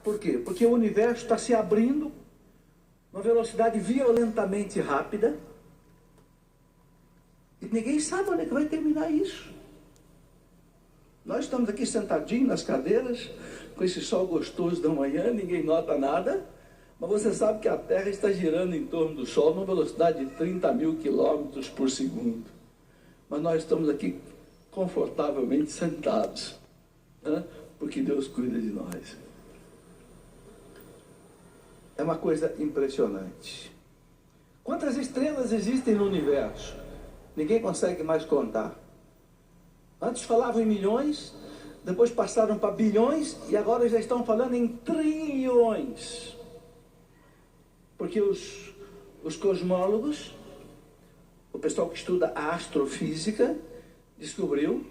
Por quê? Porque o universo está se abrindo numa velocidade violentamente rápida e ninguém sabe onde é que vai terminar isso. Nós estamos aqui sentadinhos nas cadeiras, com esse sol gostoso da manhã, ninguém nota nada, mas você sabe que a Terra está girando em torno do Sol numa velocidade de 30 mil quilômetros por segundo. Mas nós estamos aqui confortavelmente sentados, né? Porque Deus cuida de nós. É uma coisa impressionante. Quantas estrelas existem no universo? Ninguém consegue mais contar. Antes falavam em milhões, depois passaram para bilhões e agora já estão falando em trilhões. Porque os cosmólogos, o pessoal que estuda a astrofísica, descobriu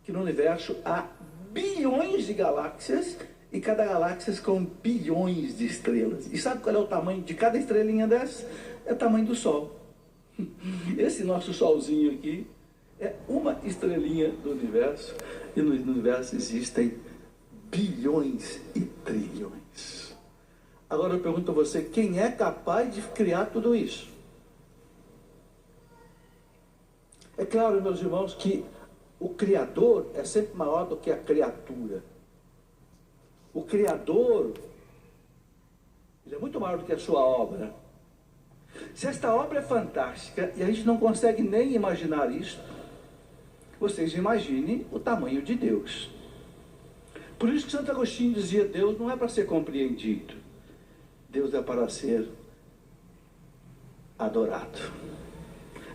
que no universo há bilhões de galáxias e cada galáxia com bilhões de estrelas. E sabe qual é o tamanho de cada estrelinha dessa? É o tamanho do Sol. Esse nosso solzinho aqui é uma estrelinha do universo, e no universo existem bilhões e trilhões. Agora eu pergunto a você, quem é capaz de criar tudo isso? É claro, meus irmãos, que o Criador é sempre maior do que a criatura. O Criador, ele é muito maior do que a sua obra. Se esta obra é fantástica e a gente não consegue nem imaginar isso, vocês imaginem o tamanho de Deus. Por isso que Santo Agostinho dizia, Deus não é para ser compreendido, Deus é para ser adorado.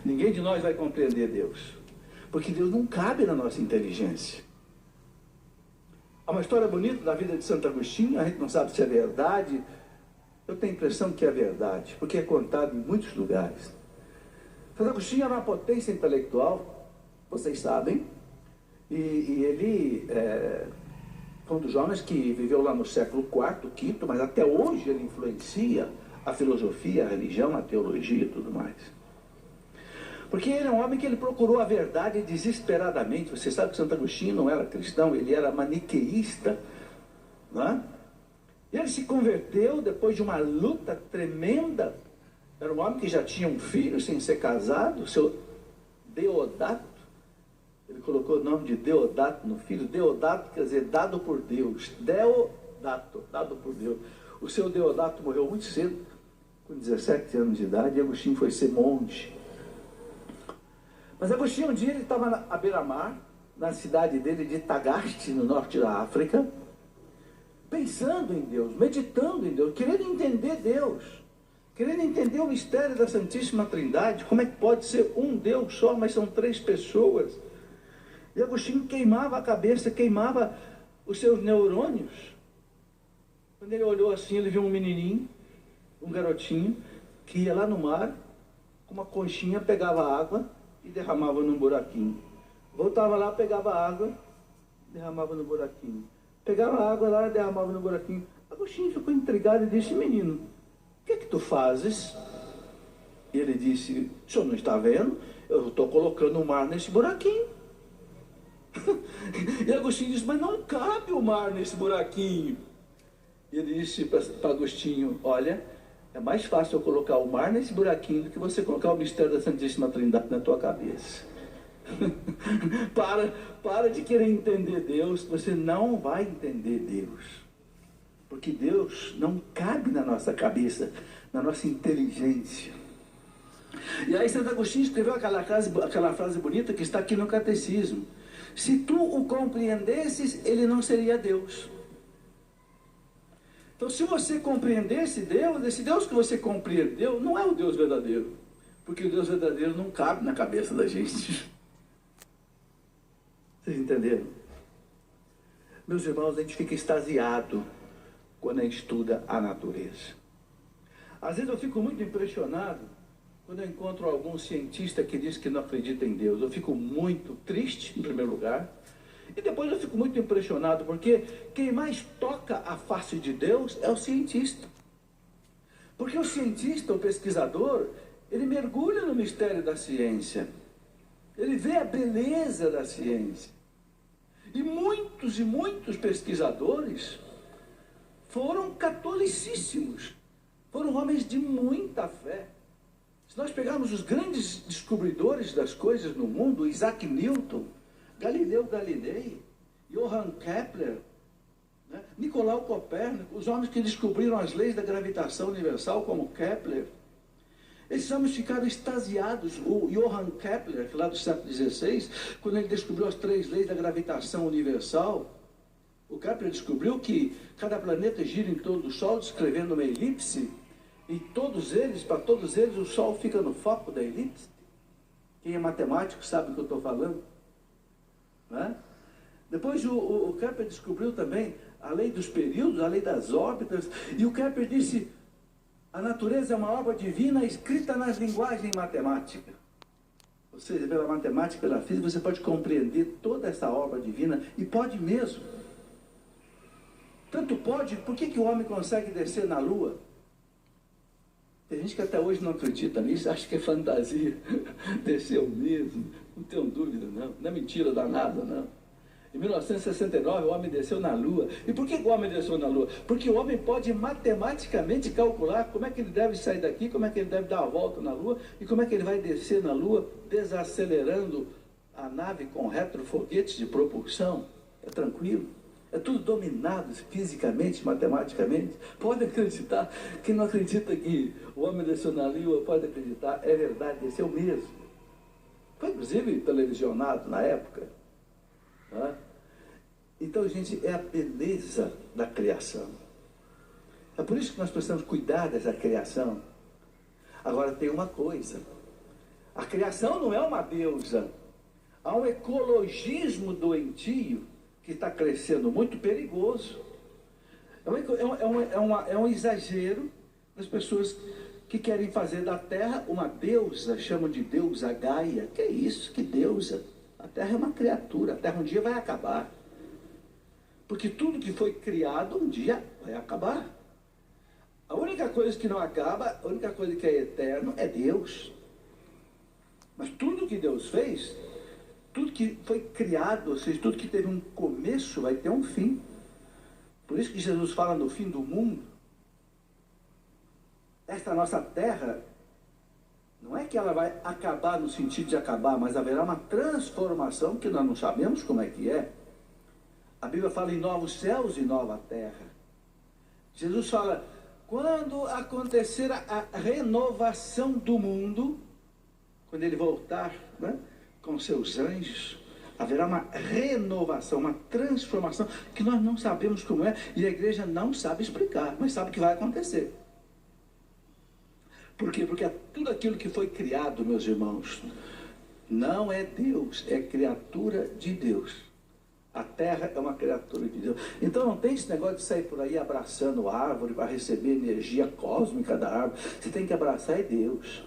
Ninguém de nós vai compreender Deus, porque Deus não cabe na nossa inteligência. Há uma história bonita da vida de Santo Agostinho, a gente não sabe se é verdade. Eu tenho a impressão que é verdade, porque é contado em muitos lugares. Santo Agostinho era uma potência intelectual, vocês sabem, e ele foi um dos homens que viveu lá no século IV, V, mas até hoje ele influencia a filosofia, a religião, a teologia e tudo mais. Porque ele é um homem que ele procurou a verdade desesperadamente. Você sabe que Santo Agostinho não era cristão, ele era maniqueísta, não é? E ele se converteu depois de uma luta tremenda. Era um homem que já tinha um filho sem ser casado, o seu Deodato. Ele colocou o nome de Deodato no filho. Deodato quer dizer dado por Deus. Deodato, dado por Deus. O seu Deodato morreu muito cedo, com 17 anos de idade, e Agostinho foi ser monge. Mas Agostinho, um dia, ele estava à beira-mar, na cidade dele de Tagaste, no norte da África, pensando em Deus, meditando em Deus, querendo entender Deus, querendo entender o mistério da Santíssima Trindade, como é que pode ser um Deus só, mas são três pessoas. E Agostinho queimava a cabeça, queimava os seus neurônios. Quando ele olhou assim, ele viu um menininho, um garotinho, que ia lá no mar, com uma conchinha, pegava água e derramava num buraquinho. Voltava lá, pegava água, derramava no buraquinho. Pegava água lá e derramava no buraquinho. Agostinho ficou intrigado e disse, menino, o que é que tu fazes? E ele disse, o senhor não está vendo? Eu estou colocando o mar nesse buraquinho. E Agostinho disse, mas não cabe o mar nesse buraquinho. E ele disse para Agostinho, olha, é mais fácil eu colocar o mar nesse buraquinho do que você colocar o mistério da Santíssima Trindade na tua cabeça. Para de querer entender Deus, você não vai entender Deus. Porque Deus não cabe na nossa cabeça, na nossa inteligência. E aí Santo Agostinho escreveu aquela frase bonita que está aqui no Catecismo. Se tu o compreendesses, ele não seria Deus. Então, se você compreendesse Deus, esse Deus que você compreendeu não é o Deus verdadeiro. Porque o Deus verdadeiro não cabe na cabeça da gente. Vocês entenderam? Meus irmãos, a gente fica extasiado quando a gente estuda a natureza. Às vezes eu fico muito impressionado quando eu encontro algum cientista que diz que não acredita em Deus. Eu fico muito triste, em primeiro lugar. E depois eu fico muito impressionado, porque quem mais toca a face de Deus é o cientista. Porque o cientista, o pesquisador, ele mergulha no mistério da ciência. Ele vê a beleza da ciência. E muitos pesquisadores foram catolicíssimos, foram homens de muita fé. Se nós pegarmos os grandes descobridores das coisas no mundo, Isaac Newton, Galileu Galilei, Johann Kepler, né? Nicolau Copérnico, os homens que descobriram as leis da gravitação universal, como Kepler, esses homens ficaram extasiados. O Johann Kepler, lá do século XVI, quando ele descobriu as 3 leis da gravitação universal, o Kepler descobriu que cada planeta gira em torno do Sol, descrevendo uma elipse, e todos eles, para todos eles, o Sol fica no foco da elipse. Quem é matemático sabe o que eu estou falando. Né? Depois o Kepler descobriu também a lei dos períodos, a lei das órbitas, e o Kepler disse: a natureza é uma obra divina escrita nas linguagens matemáticas. Ou seja, pela matemática, pela física, você pode compreender toda essa obra divina, e pode mesmo. Tanto pode, por que o homem consegue descer na Lua? Tem gente que até hoje não acredita nisso, acha que é fantasia. Desceu mesmo, não tenho dúvida, não. Não é mentira danada, não. Em 1969, o homem desceu na Lua. E por que o homem desceu na Lua? Porque o homem pode matematicamente calcular como é que ele deve sair daqui, como é que ele deve dar a volta na Lua, e como é que ele vai descer na Lua, desacelerando a nave com retrofoguetes de propulsão. É tranquilo. É tudo dominado fisicamente, matematicamente. Pode acreditar. Quem não acredita que o homem desceu na Lua, pode acreditar. É verdade, desceu mesmo. Foi inclusive televisionado na época. Tá? Então, gente, é a beleza da criação. É por isso que nós precisamos cuidar dessa criação. Agora, tem uma coisa. A criação não é uma deusa. Há um ecologismo doentio que está crescendo, muito perigoso. É um exagero das pessoas que querem fazer da Terra uma deusa, chamam de deusa Gaia. Que é isso? Que deusa? A Terra é uma criatura, a Terra um dia vai acabar. Porque tudo que foi criado um dia vai acabar. A única coisa que não acaba, a única coisa que é eterno é Deus. Mas tudo que Deus fez, tudo que foi criado, ou seja, tudo que teve um começo, vai ter um fim. Por isso que Jesus fala no fim do mundo. Esta nossa terra, não é que ela vai acabar no sentido de acabar, mas haverá uma transformação que nós não sabemos como é que é. A Bíblia fala em novos céus e nova terra. Jesus fala, quando acontecer a renovação do mundo, quando ele voltar, né, com seus anjos, haverá uma renovação, uma transformação que nós não sabemos como é, e a igreja não sabe explicar, mas sabe que vai acontecer. Por quê? Porque tudo aquilo que foi criado, meus irmãos, não é Deus, é criatura de Deus. A terra é uma criatura de Deus. Então não tem esse negócio de sair por aí abraçando a árvore para receber energia cósmica da árvore. Você tem que abraçar é Deus.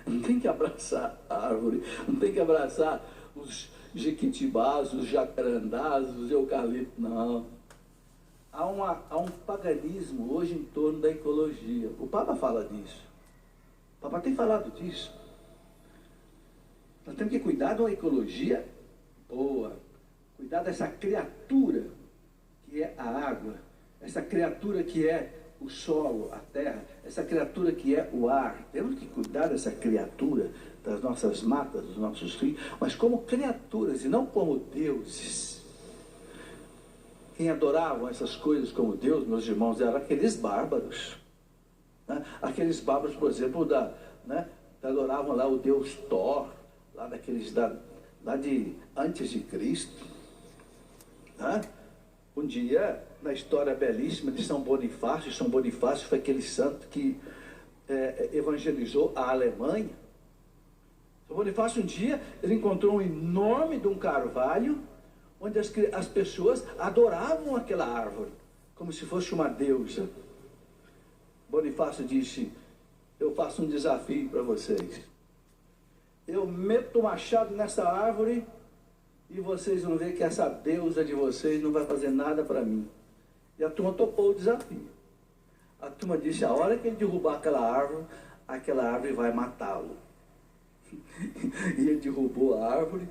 Não tem que abraçar a árvore, não tem que abraçar os jequitibás, os jacarandás, os eucaliptos, não. Há um paganismo hoje em torno da ecologia. O Papa fala disso. O Papa tem falado disso. Nós temos que cuidar de uma ecologia boa. Cuidar dessa criatura que é a água. Essa criatura que é o solo, a terra. Essa criatura que é o ar. Temos que cuidar dessa criatura, das nossas matas, dos nossos rios, mas como criaturas e não como deuses. Quem adoravam essas coisas como Deus, meus irmãos, eram aqueles bárbaros. Né? Aqueles bárbaros, por exemplo, que adoravam lá o deus Thor, lá daqueles lá de antes de Cristo. Né? Um dia, na história belíssima de São Bonifácio foi aquele santo que evangelizou a Alemanha. São Bonifácio, um dia, ele encontrou um enorme de um carvalho, onde as pessoas adoravam aquela árvore, como se fosse uma deusa. Bonifácio disse, eu faço um desafio para vocês. Eu meto o machado nessa árvore e vocês vão ver que essa deusa de vocês não vai fazer nada para mim. E a turma topou o desafio. A turma disse, a hora que ele derrubar aquela árvore vai matá-lo. E ele derrubou a árvore,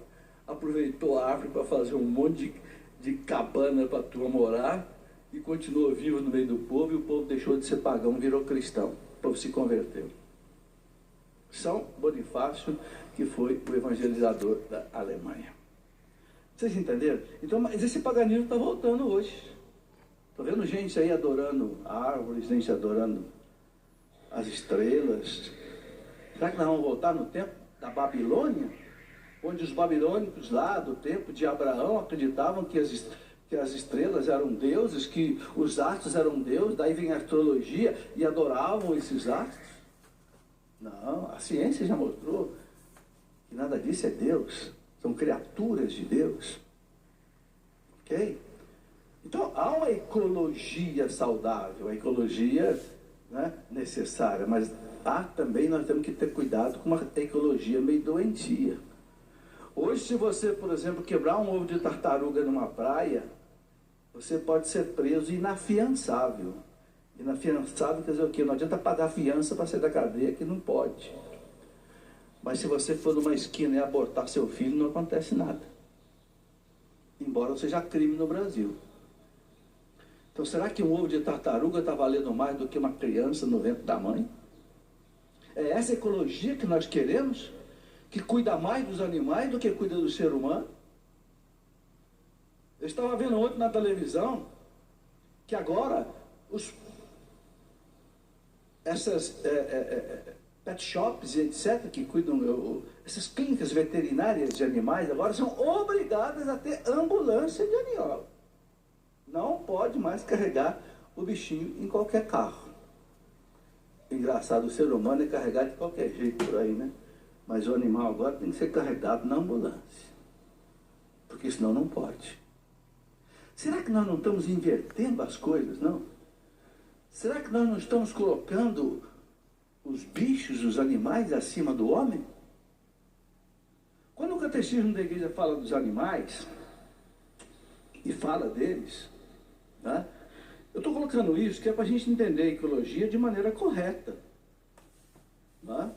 aproveitou a árvore para fazer um monte de cabana para a turma morar, e continuou vivo no meio do povo, e o povo deixou de ser pagão, virou cristão. O povo se converteu. São Bonifácio, que foi o evangelizador da Alemanha. Vocês entenderam? Então, mas esse paganismo está voltando hoje. Estou vendo gente aí adorando árvores, gente adorando as estrelas. Será que nós vamos voltar no tempo da Babilônia? Onde os babilônicos lá do tempo de Abraão acreditavam que as estrelas eram deuses, que os astros eram deuses, daí vem a astrologia e adoravam esses astros? Não, a ciência já mostrou que nada disso é Deus, são criaturas de Deus. Ok? Então há uma ecologia saudável, a ecologia, né, necessária, mas também nós temos que ter cuidado com uma ecologia meio doentia. Hoje, se você, por exemplo, quebrar um ovo de tartaruga numa praia, você pode ser preso inafiançável. Inafiançável quer dizer o quê? Não adianta pagar fiança para sair da cadeia, que não pode. Mas se você for numa esquina e abortar seu filho, não acontece nada. Embora seja crime no Brasil. Então, será que um ovo de tartaruga está valendo mais do que uma criança no ventre da mãe? É essa ecologia que nós queremos? Que cuida mais dos animais do que cuida do ser humano? Eu estava vendo ontem na televisão que agora essas pet shops e etc., que cuidam, essas clínicas veterinárias de animais, agora são obrigadas a ter ambulância de animal. Não pode mais carregar o bichinho em qualquer carro. Engraçado, o ser humano é carregado de qualquer jeito por aí, né? Mas o animal agora tem que ser carregado na ambulância. Porque senão não pode. Será que nós não estamos invertendo as coisas, não? Será que nós não estamos colocando os bichos, os animais, acima do homem? Quando o catecismo da igreja fala dos animais, e fala deles, né? Eu estou colocando isso que é para a gente entender a ecologia de maneira correta. Né?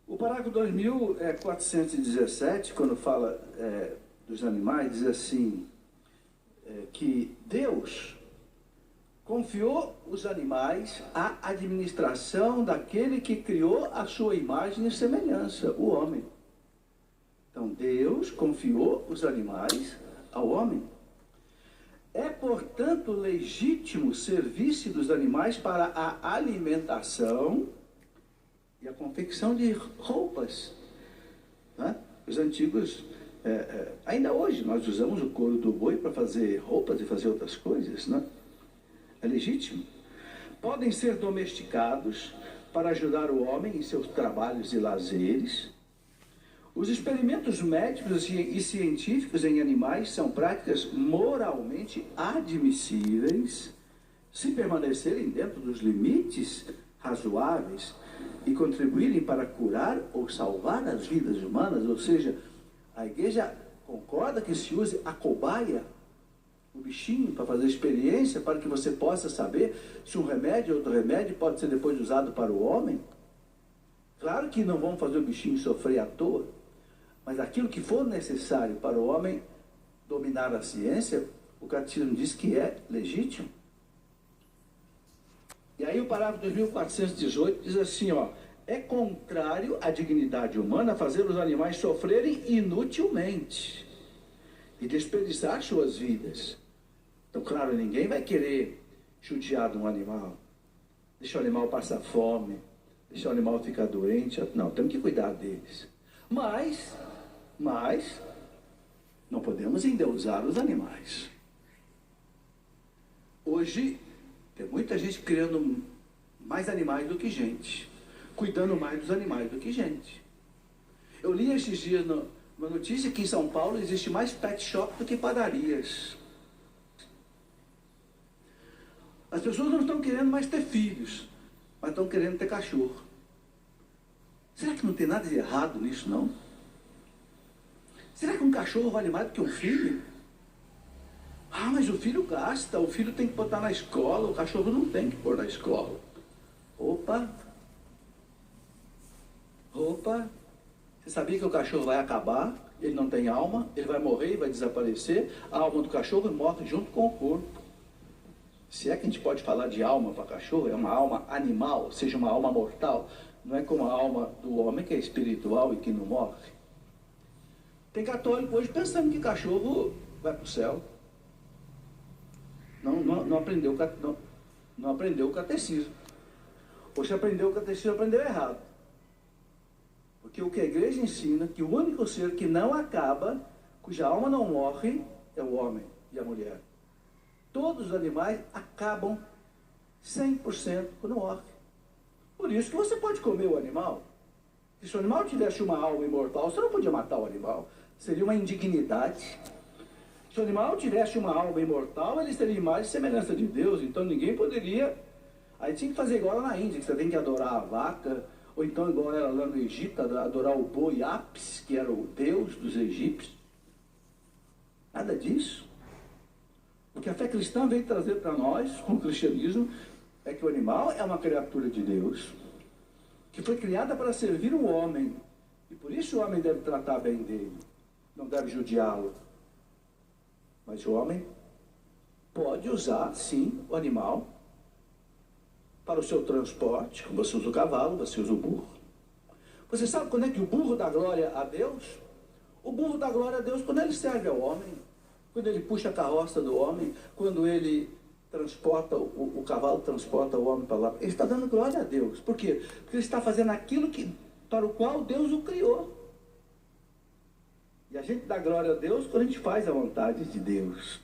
O parágrafo 2417, quando fala dos animais, diz assim, que Deus confiou os animais à administração daquele que criou a sua imagem e semelhança, o homem. Então, Deus confiou os animais ao homem. É, portanto, legítimo servir-se dos animais para a alimentação e a confecção de roupas. Né? Os antigos, ainda hoje, nós usamos o couro do boi para fazer roupas e fazer outras coisas. Né? É legítimo. Podem ser domesticados para ajudar o homem em seus trabalhos e lazeres. Os experimentos médicos e científicos em animais são práticas moralmente admissíveis se permanecerem dentro dos limites razoáveis e contribuírem para curar ou salvar as vidas humanas. Ou seja, a igreja concorda que se use a cobaia, o bichinho, para fazer experiência, para que você possa saber se um remédio ou outro remédio pode ser depois usado para o homem. Claro que não vamos fazer o bichinho sofrer à toa, mas aquilo que for necessário para o homem dominar a ciência, o catecismo diz que é legítimo. E aí o parágrafo 2418 diz assim, ó, é contrário à dignidade humana fazer os animais sofrerem inutilmente e desperdiçar suas vidas. Então, claro, ninguém vai querer judiar de um animal, deixar o animal passar fome, deixar o animal ficar doente. Não, temos que cuidar deles. Mas não podemos endeusar os animais. Hoje, tem muita gente criando mais animais do que gente, cuidando mais dos animais do que gente. Eu li esses dias uma notícia que em São Paulo existe mais pet shop do que padarias. As pessoas não estão querendo mais ter filhos, mas estão querendo ter cachorro. Será que não tem nada de errado nisso, não? Será que um cachorro vale mais do que um filho? Ah, mas o filho gasta, o filho tem que botar na escola, o cachorro não tem que pôr na escola. Opa! Você sabia que o cachorro vai acabar? ele não tem alma, ele vai morrer e vai desaparecer, a alma do cachorro morre junto com o corpo. Se é que a gente pode falar de alma para cachorro, é uma alma animal, seja uma alma mortal, não é como a alma do homem que é espiritual e que não morre. Tem católico hoje pensando que cachorro vai para o céu. Não aprendeu o catecismo. Ou se aprendeu o catecismo, aprendeu errado. Porque o que a igreja ensina, que o único ser que não acaba, cuja alma não morre, é o homem e a mulher. Todos os animais acabam 100% quando morrem. Por isso que você pode comer o animal. Se o animal tivesse uma alma imortal, você não podia matar o animal. Seria uma indignidade. Se o animal tivesse uma alma imortal, ele seria imagem e semelhança de Deus. Então ninguém poderia... Aí tinha que fazer igual lá na Índia, que você tem que adorar a vaca. Ou então igual era lá no Egito, adorar o boi Apis, que era o deus dos egípcios. Nada disso. O que a fé cristã veio trazer para nós, com o cristianismo, é que o animal é uma criatura de Deus, que foi criada para servir o homem. E por isso o homem deve tratar bem dele, não deve judiá-lo. Mas o homem pode usar, sim, o animal para o seu transporte, como você usa o cavalo, você usa o burro. Você sabe quando é que o burro dá glória a Deus? O burro dá glória a Deus quando ele serve ao homem, quando ele puxa a carroça do homem, quando ele transporta, o cavalo transporta o homem para lá. Ele está dando glória a Deus. Por quê? Porque ele está fazendo aquilo para o qual Deus o criou. E a gente dá glória a Deus quando a gente faz a vontade de Deus.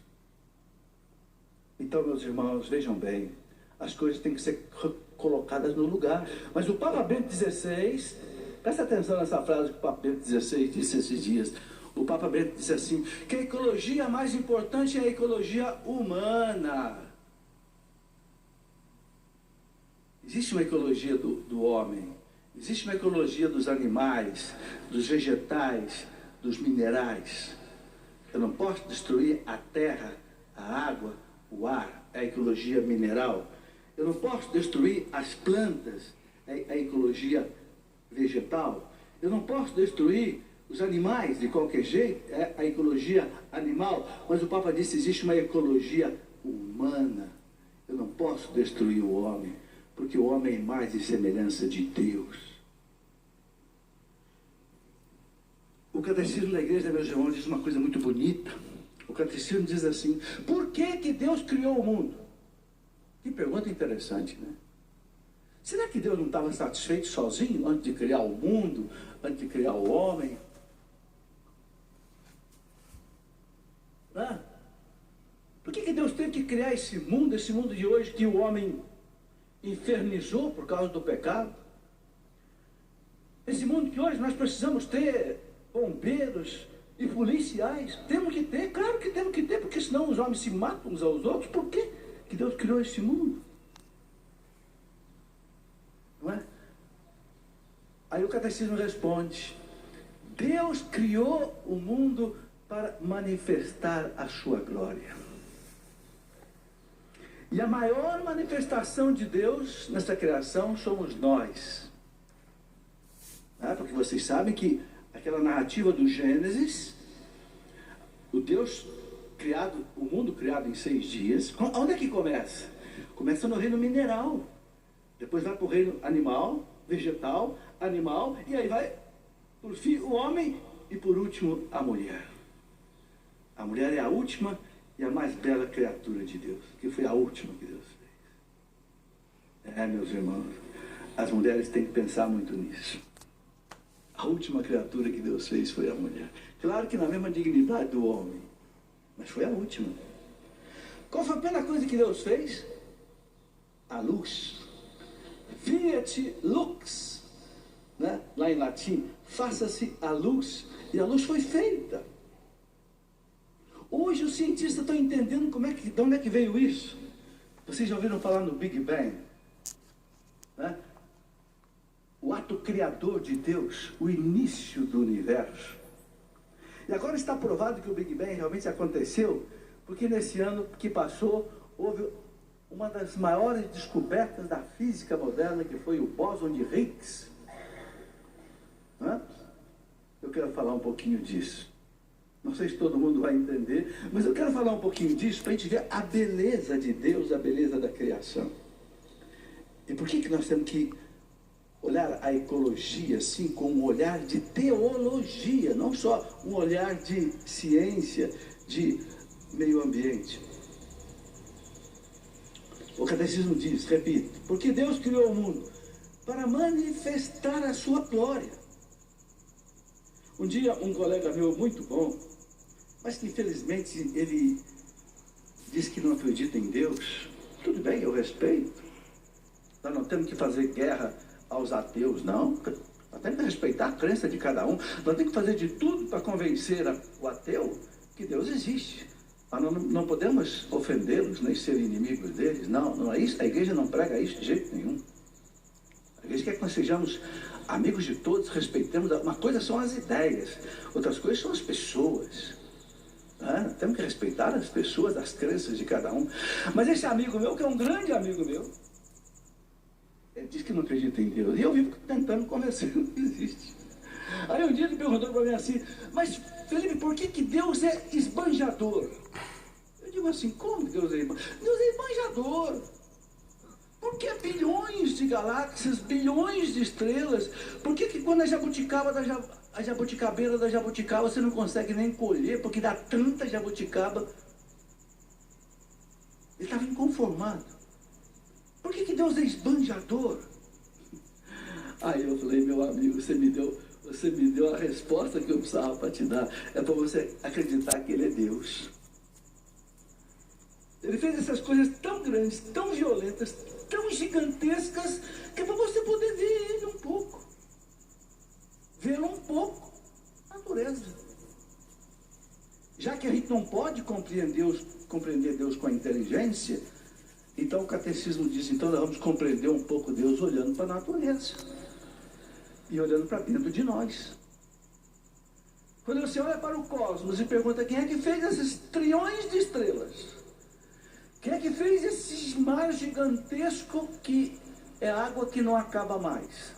Então, meus irmãos, vejam bem, as coisas têm que ser colocadas no lugar. Mas o Papa Bento XVI, presta atenção nessa frase que o Papa Bento XVI disse esses dias. O Papa Bento disse assim, que a ecologia mais importante é a ecologia humana. Existe uma ecologia do homem, existe uma ecologia dos animais, dos vegetais, dos minerais. Eu não posso destruir a terra, a água, o ar, a ecologia mineral. Eu não posso destruir as plantas, a ecologia vegetal. Eu não posso destruir os animais de qualquer jeito, a ecologia animal. Mas o Papa disse, existe uma ecologia humana. Eu não posso destruir o homem, porque o homem é imagem e semelhança de Deus. O catecismo da igreja, meus irmãos, diz uma coisa muito bonita. O catecismo diz assim, por que Deus criou o mundo? Que pergunta interessante, né? Será que Deus não estava satisfeito sozinho antes de criar o mundo, antes de criar o homem? Né? Por que Deus teve que criar esse mundo de hoje que o homem infernizou por causa do pecado? Esse mundo que hoje nós precisamos ter bombeiros e policiais. Temos que ter, claro que temos que ter, porque senão os homens se matam uns aos outros. Por que Deus criou esse mundo? Não é? Aí o catecismo responde, Deus criou o mundo para manifestar a sua glória. E a maior manifestação de Deus nessa criação somos nós. Porque vocês sabem que aquela narrativa do Gênesis, o Deus criado, o mundo criado em 6 dias, onde é que começa? Começa no reino mineral, depois vai para o reino animal, vegetal, animal, e aí vai, por fim, o homem e por último a mulher. A mulher é a última e a mais bela criatura de Deus, que foi a última que Deus fez. Meus irmãos, as mulheres têm que pensar muito nisso. A última criatura que Deus fez foi a mulher. Claro que na mesma dignidade do homem, mas foi a última. Qual foi a primeira coisa que Deus fez? A luz. Fiat lux, né? Lá em latim, faça-se a luz. E a luz foi feita. Hoje os cientistas estão entendendo de onde é que veio isso. Vocês já ouviram falar no Big Bang? Né? O ato criador de Deus, o início do universo. E agora está provado que o Big Bang realmente aconteceu, porque nesse ano que passou, houve uma das maiores descobertas da física moderna, que foi o bóson de Higgs. Né? Eu eu quero falar um pouquinho disso. Não sei se todo mundo vai entender, mas eu quero falar um pouquinho disso para a gente ver a beleza de Deus, a beleza da criação. E por que nós temos que olhar a ecologia assim com um olhar de teologia, não só um olhar de ciência, de meio ambiente? O catecismo diz, repito, porque Deus criou o mundo para manifestar a sua glória. Um dia um colega meu muito bom, mas que infelizmente ele diz que não acredita em Deus. Tudo bem, eu respeito. Nós não temos que fazer guerra aos ateus, não. Nós temos que respeitar a crença de cada um. Nós temos que fazer de tudo para convencer o ateu que Deus existe. Mas não podemos ofendê-los, nem ser inimigos deles. Não, não é isso. A igreja não prega isso de jeito nenhum. A igreja quer que nós sejamos amigos de todos, respeitemos. Uma coisa são as ideias, outras coisas são as pessoas. Temos que respeitar as pessoas, as crenças de cada um. Mas esse amigo meu, que é um grande amigo meu, ele diz que não acredita em Deus. E eu vivo tentando convencer que não existe. Aí um dia ele perguntou para mim assim, mas Felipe, por que Deus é esbanjador? Eu digo assim, como Deus é esbanjador? Deus é esbanjador. Porque há bilhões de galáxias, bilhões de estrelas. Por que quando a jabuticabeira da jabuticaba você não consegue nem colher, porque dá tanta jabuticaba? Ele estava inconformado. Por que Deus é esbanjador? Aí eu falei, meu amigo, você me deu a resposta que eu precisava para te dar. É para você acreditar que Ele é Deus. Ele fez essas coisas tão grandes, tão violentas, tão gigantescas, que é para você poder ver Ele um pouco. Vê-lo um pouco. Natureza. Já que a gente não pode compreender Deus com a inteligência, então o catecismo diz, então nós vamos compreender um pouco Deus olhando para a natureza. E olhando para dentro de nós. Quando você olha para o cosmos e pergunta quem é que fez esses trilhões de estrelas? Quem é que fez esse mar gigantesco que é água que não acaba mais?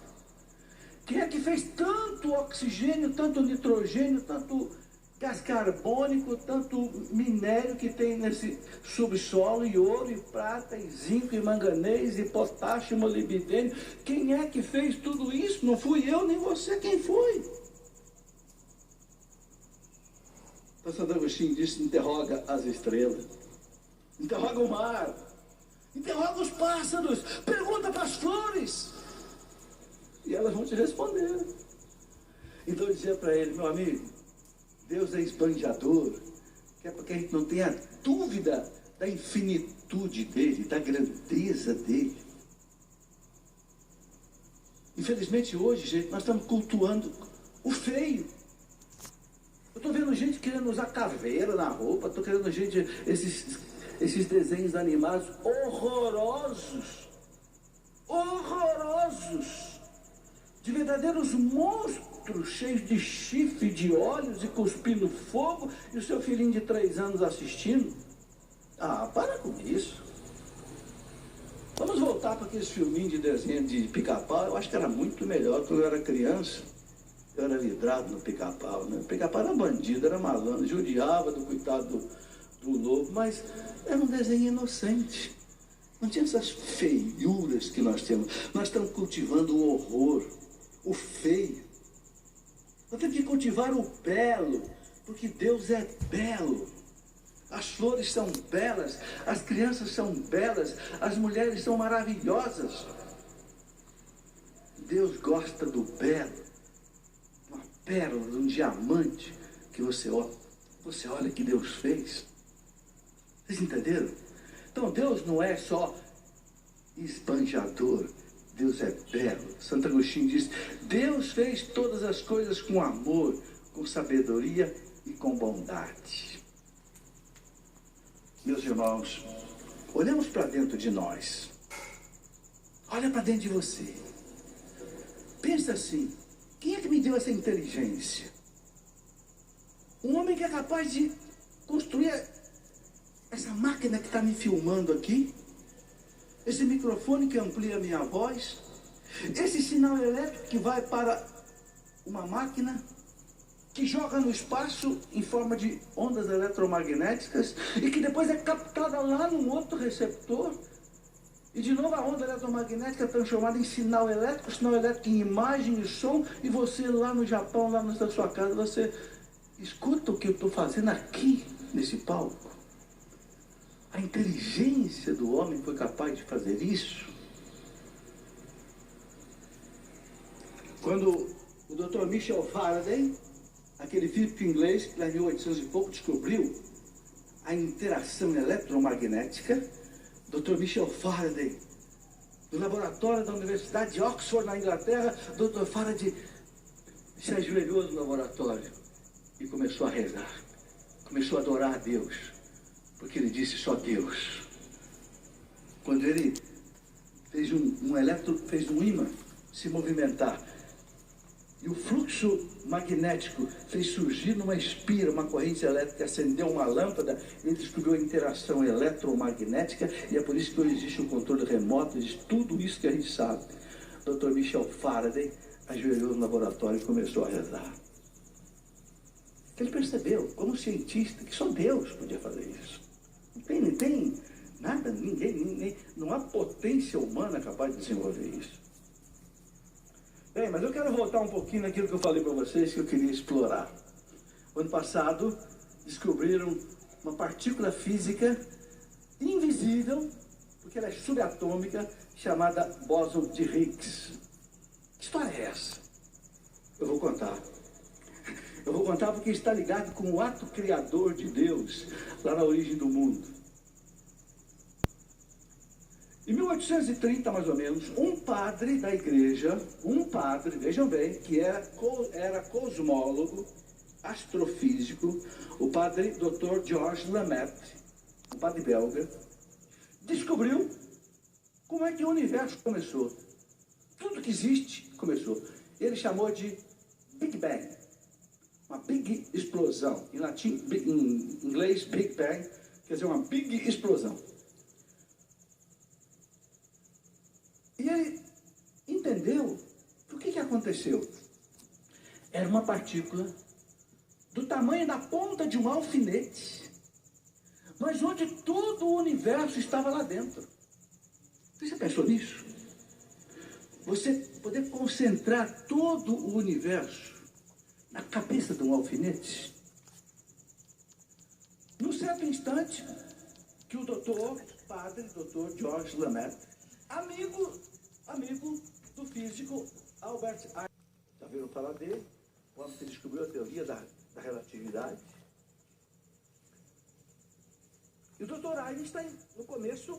Quem é que fez tanto oxigênio, tanto nitrogênio, tanto gás carbônico, tanto minério que tem nesse subsolo, e ouro, e prata, e zinco, e manganês, e potássio, e molibdênio? Quem é que fez tudo isso? Não fui eu, nem você. Quem foi? Então Santo Agostinho disse, interroga as estrelas, interroga o mar, interroga os pássaros, pergunta para as flores, e elas vão te responder. Então eu dizia para ele, meu amigo, Deus é esbanjador, que é porque a gente não tenha dúvida da infinitude dele, da grandeza dele. Infelizmente hoje, gente, nós estamos cultuando o feio. Eu estou vendo gente querendo usar caveira na roupa, estou querendo gente, esses desenhos animados horrorosos, de verdadeiros monstros, cheios de chifre, de olhos, e cuspindo fogo, e o seu filhinho de 3 anos assistindo. Para com isso. Vamos voltar para aqueles filminhos de desenho de pica-pau. Eu acho que era muito melhor. Quando eu era criança, eu era vidrado no pica-pau, né? O pica-pau era bandido, era malandro, judiava do coitado do lobo, mas era um desenho inocente. Não tinha essas feiuras que nós temos. Nós estamos cultivando o horror, o feio. Nós temos que cultivar o belo, porque Deus é belo. As flores são belas, as crianças são belas, as mulheres são maravilhosas. Deus gosta do belo, uma pérola, um diamante que você olha que Deus fez. Vocês entenderam? Então Deus não é só esbanjador, Deus é belo. Santo Agostinho diz, Deus fez todas as coisas com amor, com sabedoria e com bondade. Meus irmãos, olhamos para dentro de nós. Olha para dentro de você. Pensa assim, quem é que me deu essa inteligência? Um homem que é capaz de construir essa máquina que está me filmando aqui, esse microfone que amplia a minha voz, esse sinal elétrico que vai para uma máquina que joga no espaço em forma de ondas eletromagnéticas e que depois é captada lá num outro receptor. E de novo a onda eletromagnética é transformada em sinal elétrico em imagem e som, e você lá no Japão, lá na sua casa, você escuta o que eu estou fazendo aqui, nesse palco. A inteligência do homem foi capaz de fazer isso. Quando o Dr. Michael Faraday, aquele físico inglês que lá em 1800 e pouco descobriu a interação eletromagnética, Dr. Michael Faraday, do laboratório da Universidade de Oxford, na Inglaterra, Dr. Faraday se ajoelhou no laboratório e começou a rezar, começou a adorar a Deus, porque ele disse só Deus. Quando ele fez fez um ímã se movimentar, e o fluxo magnético fez surgir numa espira, uma corrente elétrica, acendeu uma lâmpada, ele descobriu a interação eletromagnética, e é por isso que hoje existe um controle remoto de tudo isso que a gente sabe. Dr. Michael Faraday ajoelhou no laboratório e começou a rezar. Ele percebeu, como cientista, que só Deus podia fazer isso. Não tem nada, ninguém, não há potência humana capaz de desenvolver isso. Bem, mas eu quero voltar um pouquinho naquilo que eu falei para vocês que eu queria explorar. O ano passado, descobriram uma partícula física invisível, porque ela é subatômica, chamada bóson de Higgs. Que história é essa? Eu vou contar. Eu vou contar porque está ligado com o ato criador de Deus, lá na origem do mundo. Em 1830, mais ou menos, um padre da igreja, vejam bem, que era cosmólogo, astrofísico, o padre Dr. Georges Lemaître, um padre belga, descobriu como é que o universo começou. Tudo que existe começou. Ele chamou de Big Bang, uma big explosão. Em latim, em inglês, Big Bang, quer dizer uma big explosão. E ele entendeu o que aconteceu. Era uma partícula do tamanho da ponta de um alfinete, mas onde todo o universo estava lá dentro. Você já pensou nisso? Você poder concentrar todo o universo na cabeça de um alfinete? No certo instante, que o padre Dr. Georges Lemaître, amigo do físico Albert Einstein. Já viram falar dele? O homem que descobriu a teoria da relatividade. E o Dr. Einstein, no começo,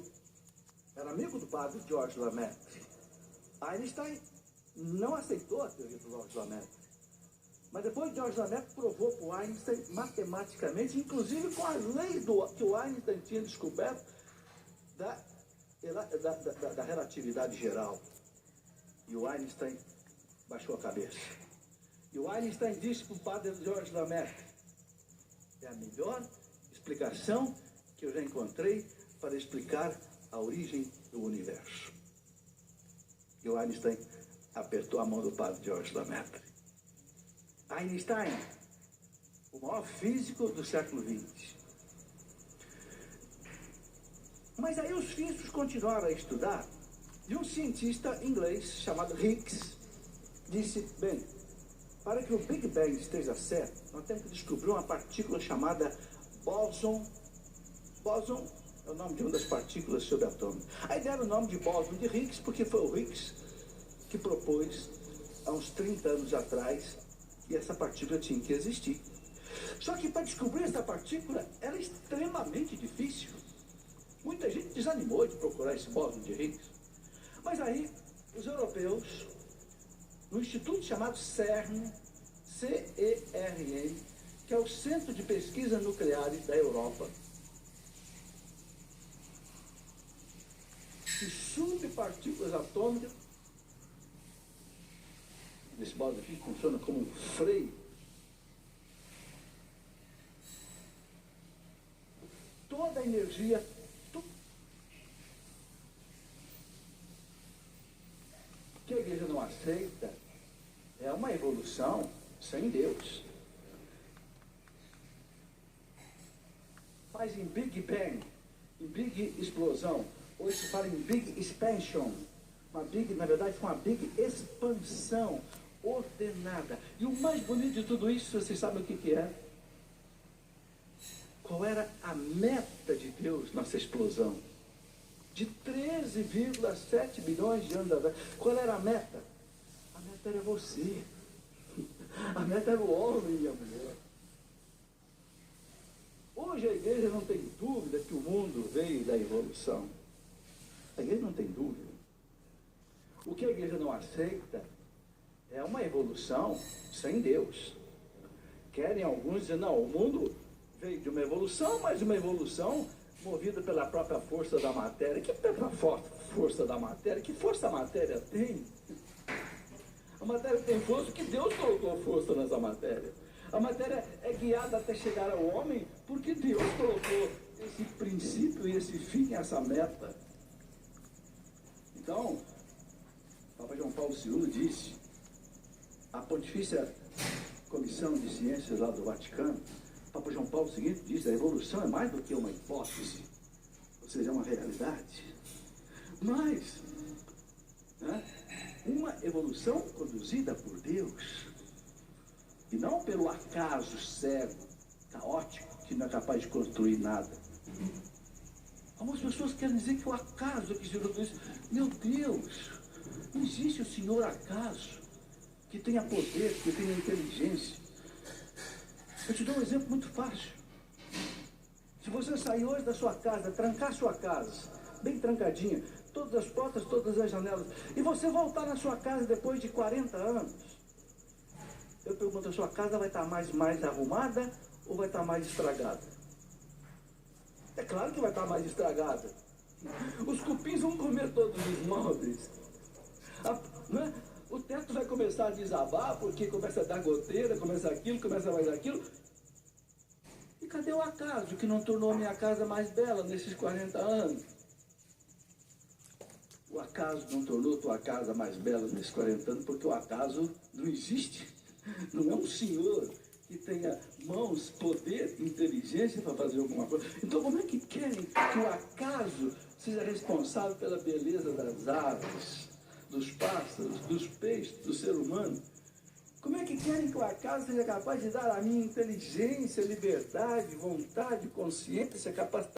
era amigo do padre Georges Lemaître. Einstein não aceitou a teoria do Georges Lemaître. Mas depois Georges Lemaître provou para o Einstein matematicamente, inclusive com as leis que o Einstein tinha descoberto da relatividade geral. E o Einstein baixou a cabeça. E o Einstein disse para o padre Georges Lemaître: é a melhor explicação que eu já encontrei para explicar a origem do universo. E o Einstein apertou a mão do padre Georges Lemaître. Einstein, o maior físico do século XX. Mas aí os físicos continuaram a estudar, e um cientista inglês chamado Higgs disse: bem, para que o Big Bang esteja certo, nós temos que descobrir uma partícula chamada bóson. Bóson é o nome de uma das partículas subatômicas. Aí deram o nome de bóson de Higgs, porque foi o Higgs que propôs, há uns 30 anos atrás, que essa partícula tinha que existir. Só que para descobrir essa partícula era extremamente difícil. Muita gente desanimou de procurar esse bóson de Higgs. Mas aí, os europeus, no instituto chamado CERN, C-E-R-N, que é o Centro de Pesquisa Nucleares da Europa, e subpartículas atômicas, esse bóson aqui funciona como um freio. Toda a energia que a igreja não aceita é uma evolução sem Deus. faz em Big Bang, em Big Explosão. Hoje se fala em Big Expansion. Uma big, na verdade, foi uma big expansão ordenada. E o mais bonito de tudo isso, vocês sabem o que é? Qual era a meta de Deus nessa explosão? De 13,7 bilhões de anos atrás. Qual era a meta? A meta era você. A meta era o homem e a mulher. Hoje a igreja não tem dúvida que o mundo veio da evolução. A igreja não tem dúvida. O que a igreja não aceita é uma evolução sem Deus. Querem alguns dizer, não, o mundo veio de uma evolução, mas uma evolução movida pela própria força da matéria. Que força da matéria? Que força a matéria tem? A matéria tem força porque Deus colocou força nessa matéria. A matéria é guiada até chegar ao homem porque Deus colocou esse princípio e esse fim, essa meta. Então, Papa João Paulo II disse, a Pontifícia Comissão de Ciências lá do Vaticano, Papa João Paulo II diz, a evolução é mais do que uma hipótese, ou seja, é uma realidade. Mas, né, uma evolução conduzida por Deus, e não pelo acaso cego, caótico, que não é capaz de construir nada. Algumas pessoas querem dizer que o acaso é que gerou tudo isso. Meu Deus, não existe o Senhor acaso que tenha poder, que tenha inteligência. Eu te dou um exemplo muito fácil. Se você sair hoje da sua casa, trancar sua casa, bem trancadinha, todas as portas, todas as janelas, e você voltar na sua casa depois de 40 anos, eu pergunto, a sua casa vai estar mais arrumada ou vai estar mais estragada? É claro que vai estar mais estragada. Os cupins vão comer todos os móveis. Né? O teto vai começar a desabar porque começa a dar goteira, começa aquilo, começa mais aquilo. E cadê o acaso que não tornou a minha casa mais bela nesses 40 anos? O acaso não tornou tua casa mais bela nesses 40 anos porque o acaso não existe. Não é um senhor que tenha mãos, poder, inteligência para fazer alguma coisa. Então como é que querem que o acaso seja responsável pela beleza das aves, dos pássaros, dos peixes, do ser humano? Como é que querem que o acaso seja capaz de dar a minha inteligência, liberdade, vontade, consciência, capacidade?